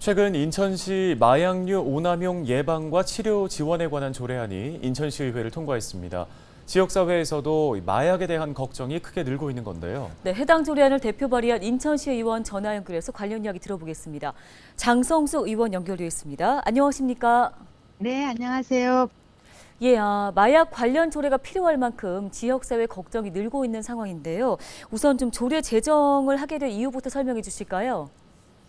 최근 인천시 마약류 오남용 예방과 치료 지원에 관한 조례안이 인천시의회를 통과했습니다. 지역사회에서도 마약에 대한 걱정이 크게 늘고 있는 건데요. 네, 해당 조례안을 대표 발의한 인천시 의원 전화 연결해서 관련 이야기 들어보겠습니다. 장성수 의원 연결되어 있습니다. 안녕하십니까? 네, 안녕하세요. 예, 마약 관련 조례가 필요할 만큼 지역사회 걱정이 늘고 있는 상황인데요. 우선 좀 조례 제정을 하게 된 이유부터 설명해 주실까요?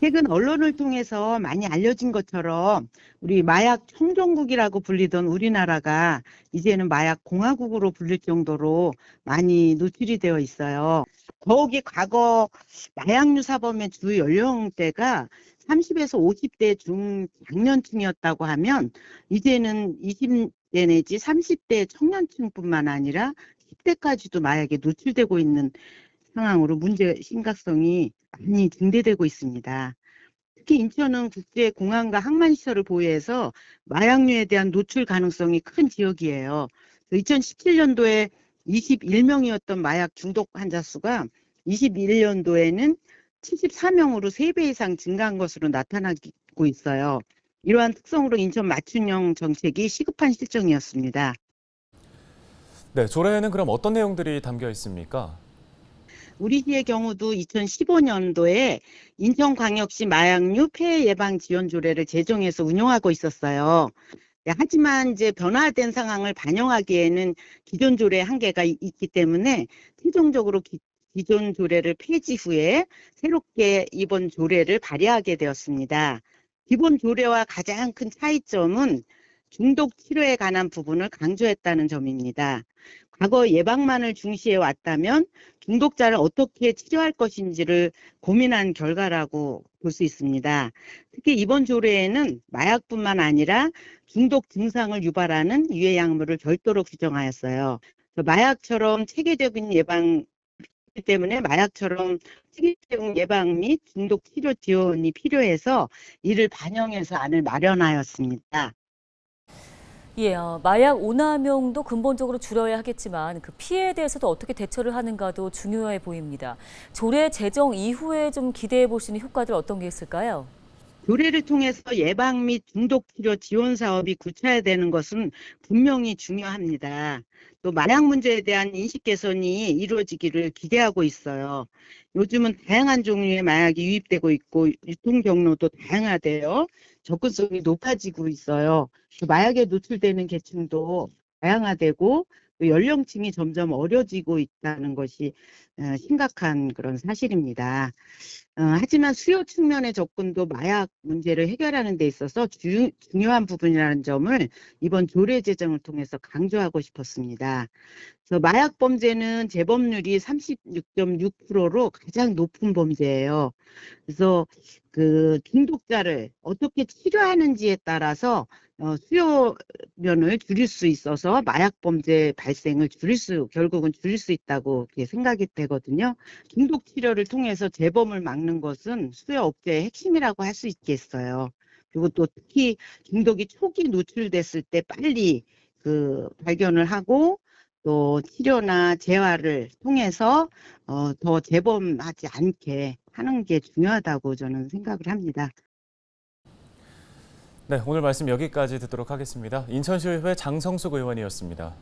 최근 언론을 통해서 많이 알려진 것처럼 우리 마약 청정국이라고 불리던 우리나라가 이제는 마약 공화국으로 불릴 정도로 많이 노출이 되어 있어요. 더욱이 과거 마약류 사범의 주 연령대가 30에서 50대 중장년층이었다고 하면 이제는 20대 내지 30대 청년층뿐만 아니라 10대까지도 마약에 노출되고 있는 상황으로 문제 심각성이 많이 증대되고 있습니다. 특히 인천은 국제공항과 항만시설을 보유해서 마약류에 대한 노출 가능성이 큰 지역이에요. 2017년도에 21명이었던 마약 중독 환자 수가 21년도에는 74명으로 3배 이상 증가한 것으로 나타나고 있어요. 이러한 특성으로 인천 맞춤형 정책이 시급한 실정이었습니다. 네, 조례에는 그럼 어떤 내용들이 담겨 있습니까? 우리 시의 경우도 2015년도에 인천광역시 마약류 폐해 예방 지원 조례를 제정해서 운영하고 있었어요. 네, 하지만 이제 변화된 상황을 반영하기에는 기존 조례의 한계가 있기 때문에 최종적으로 기존 조례를 폐지 후에 새롭게 이번 조례를 발의하게 되었습니다. 기본 조례와 가장 큰 차이점은 중독 치료에 관한 부분을 강조했다는 점입니다. 과거 예방만을 중시해 왔다면 중독자를 어떻게 치료할 것인지를 고민한 결과라고 볼 수 있습니다. 특히 이번 조례에는 마약뿐만 아니라 중독 증상을 유발하는 유해 약물을 별도로 규정하였어요. 마약처럼 체계적인 예방 때문에 마약처럼 체계적인 예방 및 중독 치료 지원이 필요해서 이를 반영해서 안을 마련하였습니다. 예, 마약 오남용도 근본적으로 줄여야 하겠지만 그 피해에 대해서도 어떻게 대처를 하는가도 중요해 보입니다. 조례 제정 이후에 좀 기대해 볼 수 있는 효과들 어떤 게 있을까요? 조례를 통해서 예방 및 중독 치료 지원 사업이 구체화되는 것은 분명히 중요합니다. 또 마약 문제에 대한 인식 개선이 이루어지기를 기대하고 있어요. 요즘은 다양한 종류의 마약이 유입되고 있고 유통 경로도 다양하대요. 접근성이 높아지고 있어요. 또 마약에 노출되는 계층도 다양화되고 또 연령층이 점점 어려지고 있다는 것이 심각한 그런 사실입니다. 하지만 수요 측면의 접근도 마약 문제를 해결하는 데 있어서 중요한 부분이라는 점을 이번 조례 제정을 통해서 강조하고 싶었습니다. 그래서 마약 범죄는 재범률이 36.6%로 가장 높은 범죄예요. 그래서 그 중독자를 어떻게 치료하는지에 따라서 수요면을 줄일 수 있어서 마약 범죄 발생을 결국은 줄일 수 있다고 생각이 되거든요. 중독 치료를 통해서 재범을 막는 것은 수요 억제의 핵심이라고 할 수 있겠어요. 그리고 또 특히 중독이 초기 노출됐을 때 빨리 발견을 하고 또 치료나 재활을 통해서 더 재범하지 않게 하는 게 중요하다고 저는 생각을 합니다. 네, 오늘 말씀 여기까지 듣도록 하겠습니다. 인천시의회 장성숙 의원이었습니다.